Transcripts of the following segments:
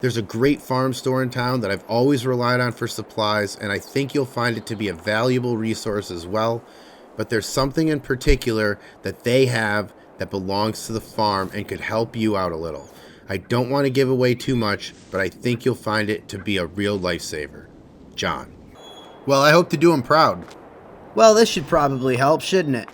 There's a great farm store in town that I've always relied on for supplies, and I think you'll find it to be a valuable resource as well. But there's something in particular that they have that belongs to the farm and could help you out a little. I don't want to give away too much, but I think you'll find it to be a real lifesaver. John. Well, I hope to do him proud. Well, this should probably help, shouldn't it?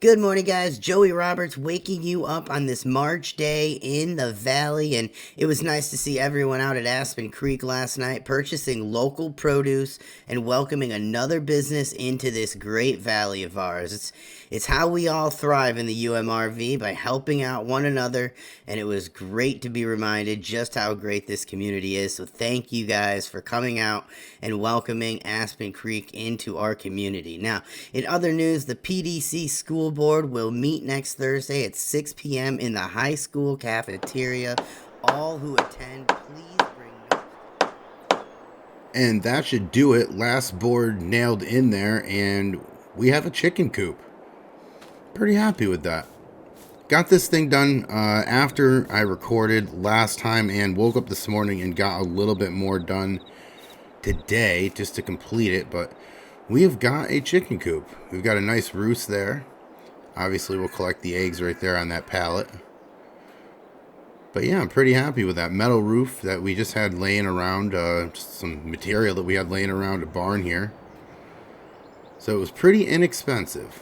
Good morning, guys. Joey Roberts waking you up on this March day in the valley, and it was nice to see everyone out at Aspen Creek last night purchasing local produce and welcoming another business into this great valley of ours. It's how we all thrive in the UMRV, by helping out one another, and it was great to be reminded just how great this community is. So thank you guys for coming out and welcoming Aspen Creek into our community. Now, in other news, the PDC School Board will meet next Thursday at 6 p.m. in the high school cafeteria. All who attend, please bring notes. And that should do it. Last board nailed in there, and we have a chicken coop. Pretty happy with that. Got this thing done after I recorded last time, and woke up this morning and got a little bit more done today just to complete it. But we have got a chicken coop. We've got a nice roost there. Obviously, we'll collect the eggs right there on that pallet. But yeah, I'm pretty happy with that metal roof that we just had laying around, just some material that we had laying around a barn here. So it was pretty inexpensive,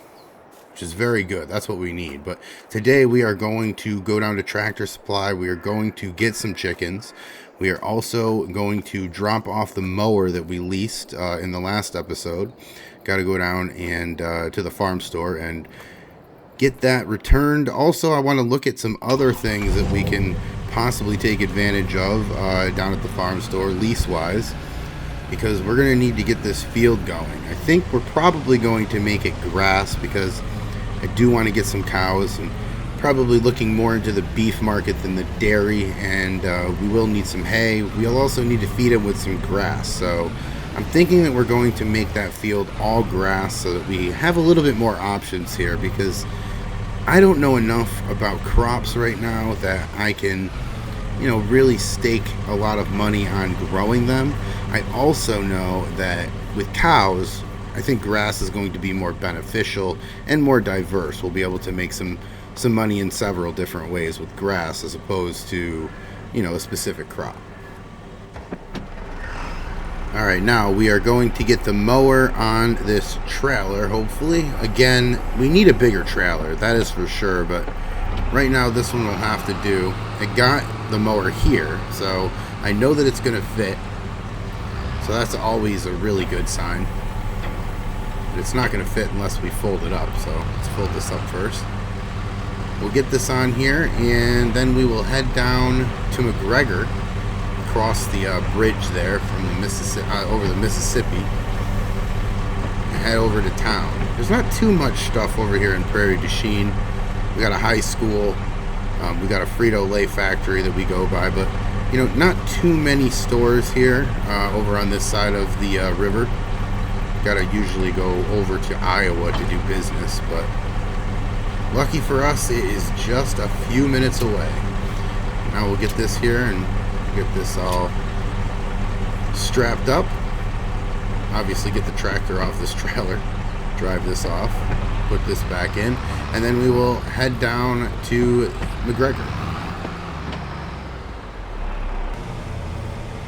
which is very good. That's what we need. But today we are going to go down to Tractor Supply. We are going to get some chickens. We are also going to drop off the mower that we leased in the last episode. Got to go down and to the farm store and get that returned. Also, I want to look at some other things that we can possibly take advantage of down at the farm store lease-wise, because we're going to need to get this field going. I think we're probably going to make it grass, because I do want to get some cows, and probably looking more into the beef market than the dairy, and we will need some hay. We'll also need to feed it with some grass. So I'm thinking that we're going to make that field all grass so that we have a little bit more options here, because I don't know enough about crops right now that I can, really stake a lot of money on growing them. I also know that with cows, I think grass is going to be more beneficial and more diverse. We'll be able to make some money in several different ways with grass, as opposed to, a specific crop. All right, now we are going to get the mower on this trailer, hopefully. Again, we need a bigger trailer, that is for sure, but right now this one will have to do. I got the mower here, so I know that it's going to fit. So that's always a really good sign. But it's not going to fit unless we fold it up, so let's fold this up first. We'll get this on here, and then we will head down to McGregor, across the bridge there from the Mississippi, over the Mississippi, and head over to town. There's not too much stuff over here in Prairie du Chien. We got a high school, we got a Frito-Lay factory that we go by, but not too many stores here over on this side of the river. Gotta usually go over to Iowa to do business, but lucky for us, it is just a few minutes away. Now we'll get this here and get this all strapped up. Obviously get the tractor off this trailer, drive this off, put this back in, and then we will head down to McGregor.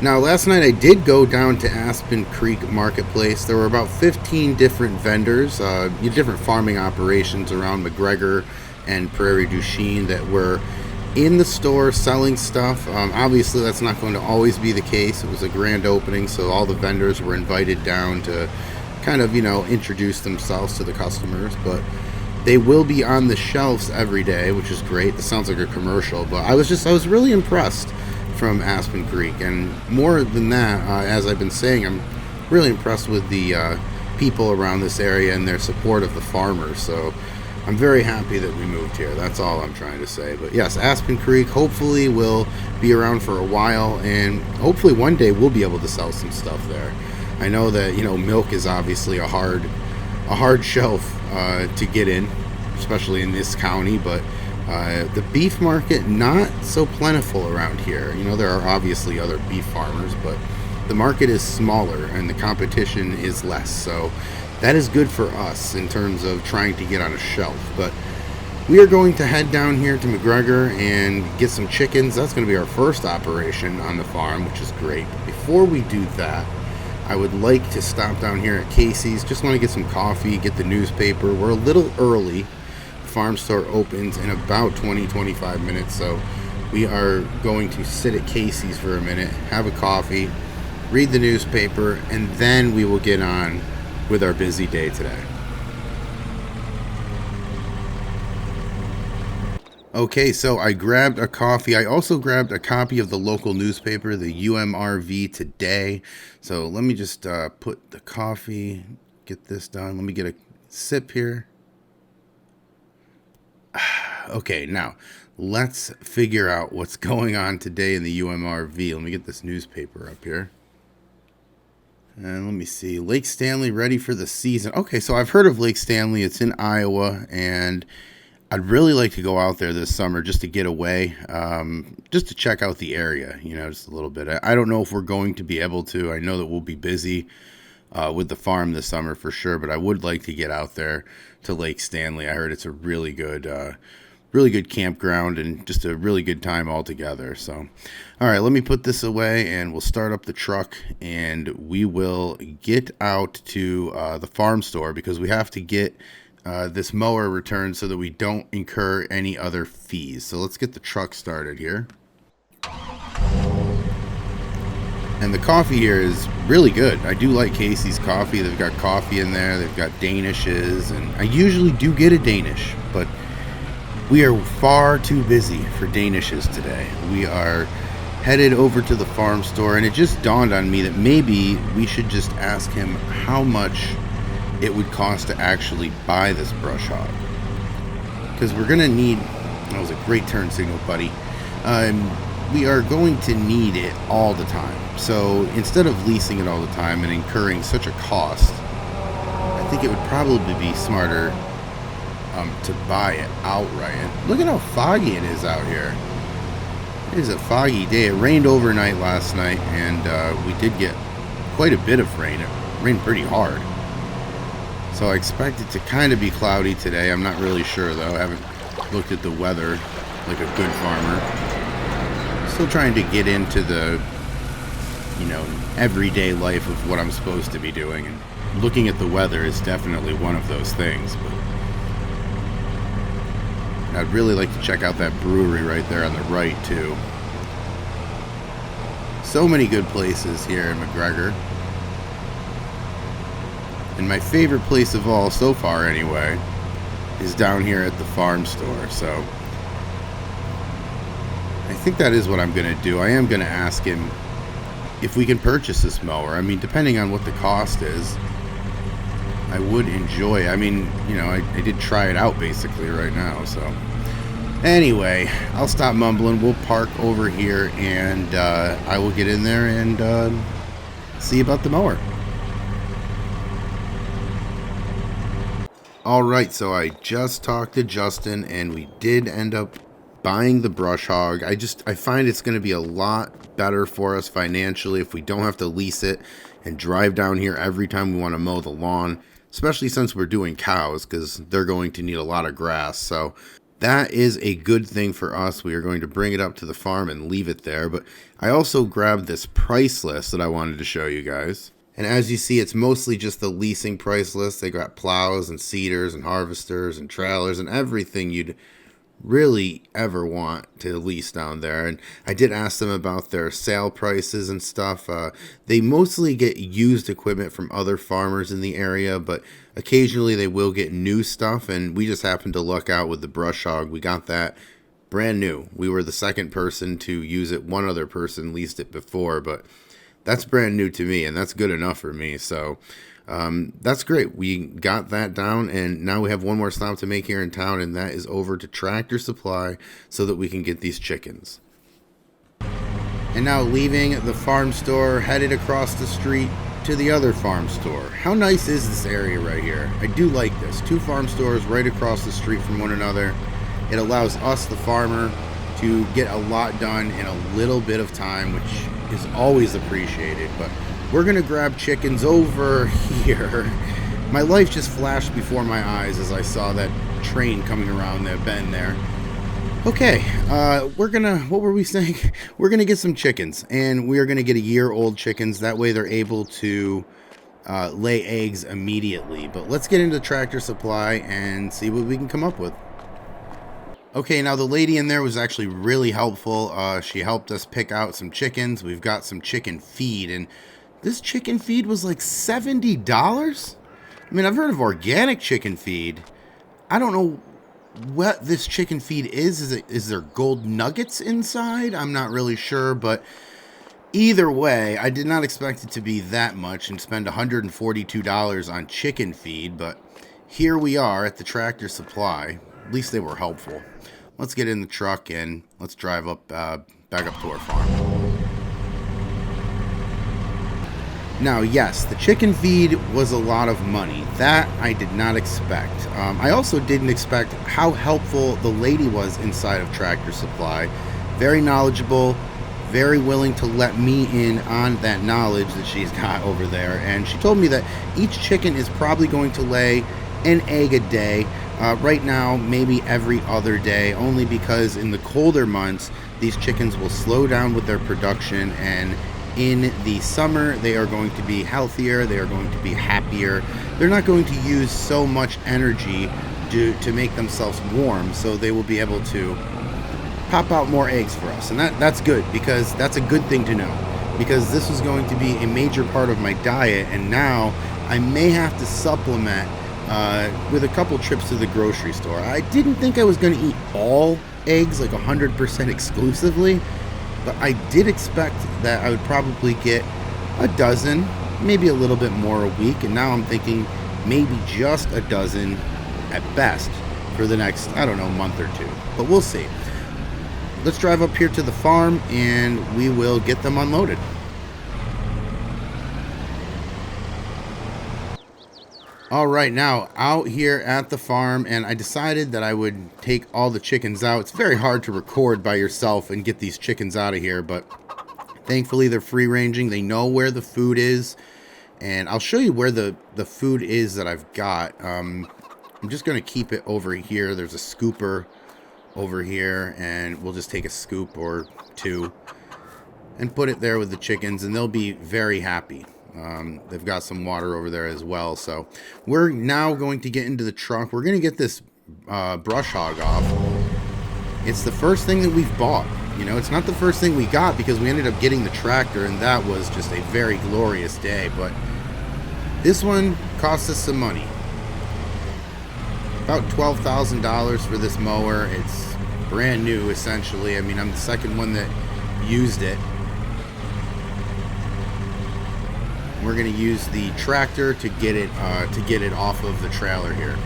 Now, last night I did go down to Aspen Creek Marketplace. There were about 15 different vendors, different farming operations around McGregor and Prairie du Chien that were in the store selling stuff. Obviously, that's not going to always be the case. It was a grand opening, so all the vendors were invited down to kind of, introduce themselves to the customers. But they will be on the shelves every day, which is great. This sounds like a commercial, but I was really impressed from Aspen Creek. And more than that, as I've been saying, I'm really impressed with the people around this area and their support of the farmers. So I'm very happy that we moved here. That's all I'm trying to say. But yes, Aspen Creek hopefully will be around for a while, and hopefully one day we'll be able to sell some stuff there. I know that, milk is obviously a hard shelf to get in, especially in this county, but the beef market, not so plentiful around here. There are obviously other beef farmers, but the market is smaller and the competition is less. So that is good for us in terms of trying to get on a shelf. But we are going to head down here to McGregor and get some chickens. That's going to be our first operation on the farm, which is great. But before we do that, I would like to stop down here at Casey's. Just want to get some coffee, get the newspaper. We're a little early. The farm store opens in about 20-25 minutes, so we are going to sit at Casey's for a minute, have a coffee, read the newspaper, and then we will get on with our busy day today. Okay, so I grabbed a coffee. I also grabbed a copy of the local newspaper, the UMRV Today. So let me just put the coffee, get this done. Let me get a sip here. Okay, now let's figure out what's going on today in the UMRV. Let me get this newspaper up here. And let me see. Lake Stanley ready for the season. Okay, so I've heard of Lake Stanley. It's in Iowa, and I'd really like to go out there this summer just to get away, just to check out the area, just a little bit. I don't know if we're going to be able to. I know that we'll be busy with the farm this summer for sure, but I would like to get out there to Lake Stanley. I heard it's a really good campground and just a really good time altogether. So, all right, let me put this away and we'll start up the truck and we will get out to the farm store because we have to get this mower returned so that we don't incur any other fees. So let's get the truck started here. And the coffee here is really good. I do like Casey's coffee. They've got coffee in there. They've got Danishes, and I usually do get a Danish, but we are far too busy for Danishes today. We are headed over to the farm store, and it just dawned on me that maybe we should just ask him how much it would cost to actually buy this brush hog. Because we're going to need... That was a great turn signal, buddy. We are going to need it all the time. So instead of leasing it all the time and incurring such a cost, I think it would probably be smarter to buy it outright. And look at how foggy it is out here. It is a foggy day. It rained overnight last night, and we did get quite a bit of rain. It rained pretty hard. So I expect it to kind of be cloudy today. I'm not really sure, though. I haven't looked at the weather like a good farmer. Still trying to get into the, everyday life of what I'm supposed to be doing. And looking at the weather is definitely one of those things. But I'd really like to check out that brewery right there on the right, too. So many good places here in McGregor. And my favorite place of all, so far anyway, is down here at the farm store. So I think that is what I'm going to do. I am going to ask him if we can purchase this mower. I mean, depending on what the cost is, I would enjoy it. I mean, I did try it out basically right now. So anyway, I'll stop mumbling. We'll park over here and I will get in there and see about the mower. Alright, so I just talked to Justin and we did end up buying the brush hog. I find it's going to be a lot better for us financially if we don't have to lease it and drive down here every time we want to mow the lawn, especially since we're doing cows because they're going to need a lot of grass. So that is a good thing for us. We are going to bring it up to the farm and leave it there. But I also grabbed this price list that I wanted to show you guys. And as you see, it's mostly just the leasing price list. They got plows and seeders and harvesters and trailers and everything you'd really ever want to lease down there. And I did ask them about their sale prices and stuff. They mostly get used equipment from other farmers in the area, but occasionally they will get new stuff. And we just happened to luck out with the brush hog. We got that brand new. We were the second person to use it. One other person leased it before, but that's brand new to me, and that's good enough for me. So that's great. We got that down, and now we have one more stop to make here in town, and that is over to Tractor Supply so that we can get these chickens. And now leaving the farm store, headed across the street to the other farm store. How nice is this area right here? I do like this. Two farm stores right across the street from one another. It allows us, the farmer, to get a lot done in a little bit of time, which is always appreciated. But we're gonna grab chickens over here. My life just flashed before my eyes as I saw that train coming around that bend there. Okay, what were we saying? We're gonna get some chickens, and we are gonna get a year-old chickens. That way they're able to lay eggs immediately. But let's get into Tractor Supply and see what we can come up with. Okay, now the lady in there was actually really helpful. She helped us pick out some chickens. We've got some chicken feed, and this chicken feed was like $70. I mean, I've heard of organic chicken feed. I don't know what this chicken feed is. Is there gold nuggets inside? I'm not really sure, but either way, I did not expect it to be that much and spend $142 on chicken feed, but here we are at the Tractor Supply. At least they were helpful. Let's get in the truck and let's drive up back up to our farm. Now, yes, the chicken feed was a lot of money. That I did not expect. I also didn't expect how helpful the lady was inside of Tractor Supply. Very knowledgeable, very willing to let me in on that knowledge that she's got over there. And she told me that each chicken is probably going to lay an egg a day. Right now, maybe every other day, only because in the colder months, these chickens will slow down with their production, and in the summer, they are going to be healthier, they are going to be happier. They're not going to use so much energy to make themselves warm, so they will be able to pop out more eggs for us. And that's good, because that's a good thing to know, because this was going to be a major part of my diet, and now I may have to supplement with a couple trips to the grocery store. I didn't think I was going to eat all eggs, like 100% exclusively, but I did expect that I would probably get a dozen, maybe a little bit more a week, and now I'm thinking maybe just a dozen at best for the next, I don't know, month or two. But we'll see. Let's drive up here to the farm and we will get them unloaded. All right, now out here at the farm, and I decided that I would take all the chickens out. It's very hard to record by yourself and get these chickens out of here, but thankfully they're free ranging. They know where the food is, and I'll show you where the food is that I've got. I'm just going to keep it over here. There's a scooper over here, and we'll just take a scoop or two and put it there with the chickens, and they'll be very happy. They've got some water over there as well. So we're now going to get into the truck. We're going to get this brush hog off. It's the first thing that we've bought. You know, it's not the first thing we got because we ended up getting the tractor, and that was just a very glorious day. But this one cost us some money. About $12,000 for this mower. It's brand new, essentially. I mean, I'm the second one that used it. We're going to use the tractor to get it off of the trailer here.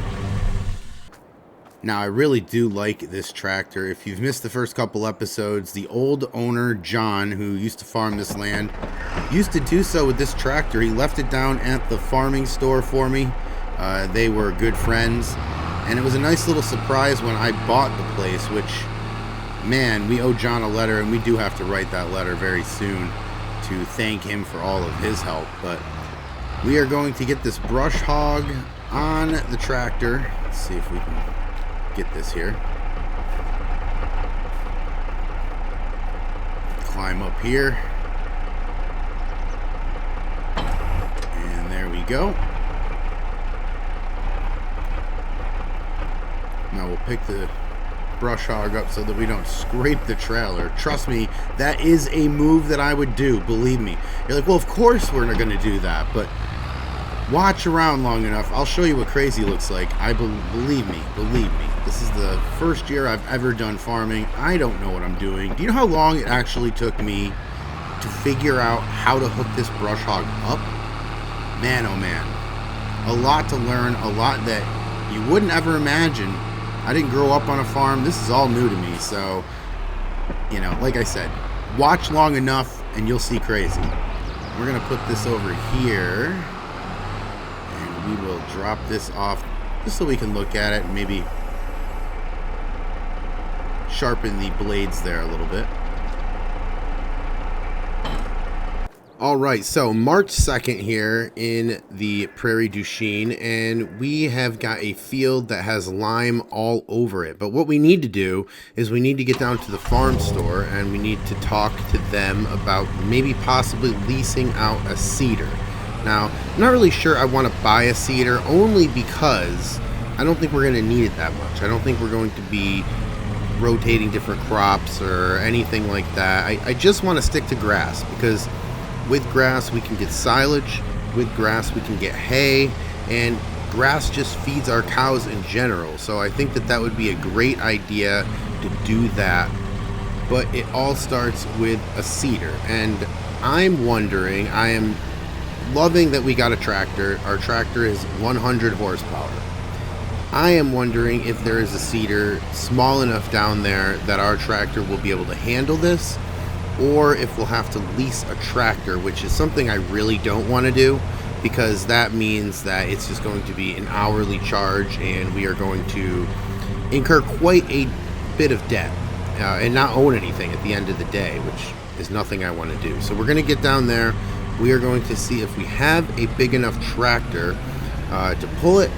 Now, I really do like this tractor. If you've missed the first couple episodes, the old owner, John, who used to farm this land, used to do so with this tractor. He left it down at the farming store for me. They were good friends, and it was a nice little surprise when I bought the place, which, man, we owe John a letter, and we do have to write that letter very soon to thank him for all of his help. But we are going to get this brush hog on the tractor. Let's see if we can get this here. Climb up here. And there we go. Now we'll pick the brush hog up so that we don't scrape the trailer. Trust me, that is a move that I would do, believe me. You're like, well, of course we're not going to do that, but watch around long enough. I'll show you what crazy looks like. Believe me. This is the first year I've ever done farming. I don't know what I'm doing. Do you know how long it actually took me to figure out how to hook this brush hog up? Man, oh man. A lot to learn, a lot that you wouldn't ever imagine. I didn't grow up on a farm. This is all new to me. So, you know, like I said, watch long enough and you'll see crazy. We're going to put this over here. And we will drop this off just so we can look at it and maybe sharpen the blades there a little bit. Alright, so March 2nd here in the Prairie du Chien, and we have got a field that has lime all over it. But what we need to do is we need to get down to the farm store and we need to talk to them about maybe possibly leasing out a seeder. Now, I'm not really sure I want to buy a seeder, only because I don't think we're going to need it that much. I don't think we're going to be rotating different crops or anything like that. I just want to stick to grass, because with grass we can get silage, with grass we can get hay, and grass just feeds our cows in general. So I think that would be a great idea to do that. But it all starts with a seeder, and I'm wondering, I am loving that we got a tractor. Our tractor is 100 horsepower. I am wondering if there is a seeder small enough down there that our tractor will be able to handle this, or if we'll have to lease a tractor, which is something I really don't want to do, because that means that it's just going to be an hourly charge and we are going to incur quite a bit of debt and not own anything at the end of the day, which is nothing I want to do. So we're going to get down there. We are going to see if we have a big enough tractor to pull it.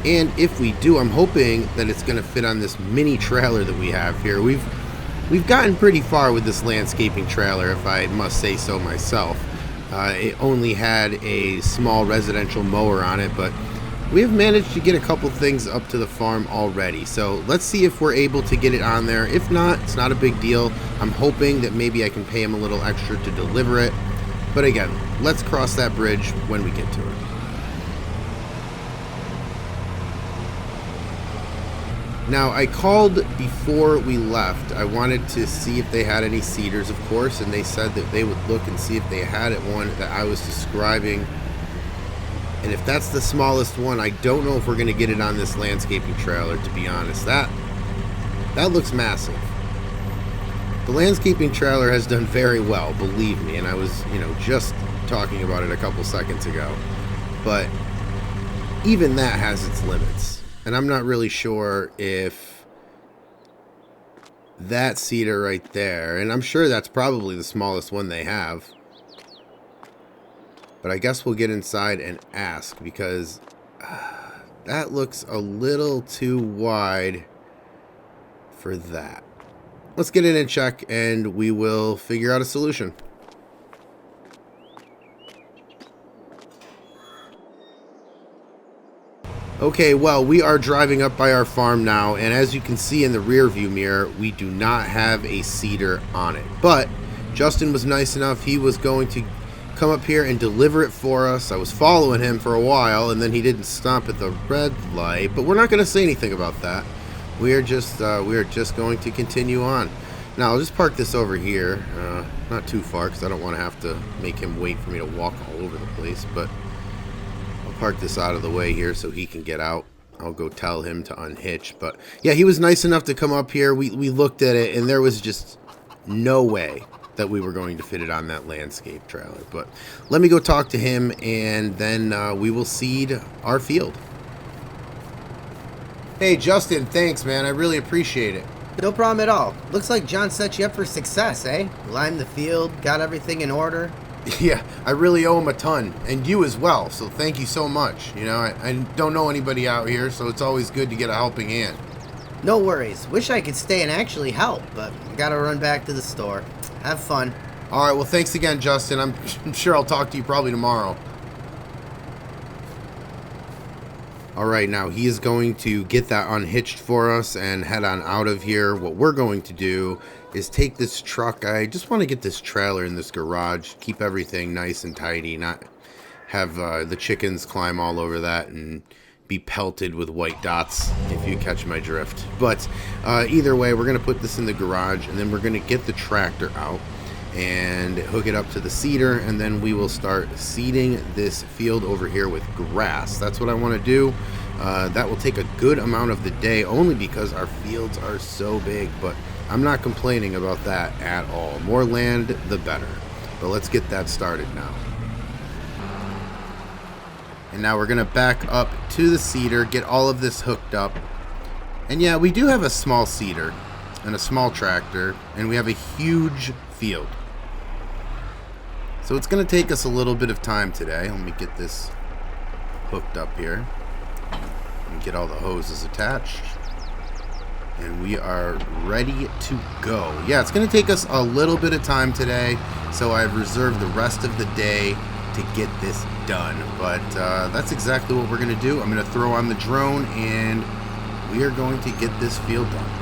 And if we do, I'm hoping that it's going to fit on this mini trailer that we have here. We've gotten pretty far with this landscaping trailer, if I must say so myself. It only had a small residential mower on it, but we have managed to get a couple things up to the farm already. So let's see if we're able to get it on there. If not, it's not a big deal. I'm hoping that maybe I can pay him a little extra to deliver it. But again, let's cross that bridge when we get to it. Now, I called before we left. I wanted to see if they had any seeders, of course, and they said that they would look and see if they had one that I was describing. And if that's the smallest one, I don't know if we're going to get it on this landscaping trailer, to be honest. That looks massive. The landscaping trailer has done very well, believe me, and I was, just talking about it a couple seconds ago. But even that has its limits. And I'm not really sure if that seeder right there, and I'm sure that's probably the smallest one they have. But I guess we'll get inside and ask, because that looks a little too wide for that. Let's get in and check, and we will figure out a solution. Okay, well, we are driving up by our farm now, and as you can see in the rear view mirror, we do not have a seeder on it. But Justin was nice enough, he was going to come up here and deliver it for us. I was following him for a while, and then he didn't stop at the red light, but we're not going to say anything about that. We are just going to continue on. Now, I'll just park this over here, not too far, because I don't want to have to make him wait for me to walk all over the place, but park this out of the way here so he can get out. I'll go tell him to unhitch. But yeah, he was nice enough to come up here. We looked at it, and there was just no way that we were going to fit it on that landscape trailer. But let me go talk to him, and then we will seed our field. Hey Justin, thanks man, I really appreciate it. No problem at all. Looks like John set you up for success, eh? Limed the field, got everything in order. Yeah, I really owe him a ton, and you as well, so thank you so much. I don't know anybody out here, so it's always good to get a helping hand. No worries. Wish I could stay and actually help, but I gotta run back to the store. Have fun. Alright, well thanks again, Justin. I'm sure I'll talk to you probably tomorrow. All right, now he is going to get that unhitched for us and head on out of here. What we're going to do is take this truck. I just want to get this trailer in this garage, keep everything nice and tidy, not have the chickens climb all over that and be pelted with white dots, if you catch my drift. But either way, we're going to put this in the garage, and then we're going to get the tractor out and hook it up to the seeder, and then we will start seeding this field over here with grass. That's what I want to do. That will take a good amount of the day, only because our fields are so big, but I'm not complaining about that at all. More land, the better. But let's get that started now. And now we're going to back up to the seeder, get all of this hooked up. And yeah, we do have a small seeder and a small tractor, and we have a huge field. So it's going to take us a little bit of time today. Let me get this hooked up here and get all the hoses attached. And we are ready to go. Yeah, it's going to take us a little bit of time today, so I've reserved the rest of the day to get this done. But that's exactly what we're going to do. I'm going to throw on the drone, and we are going to get this field done.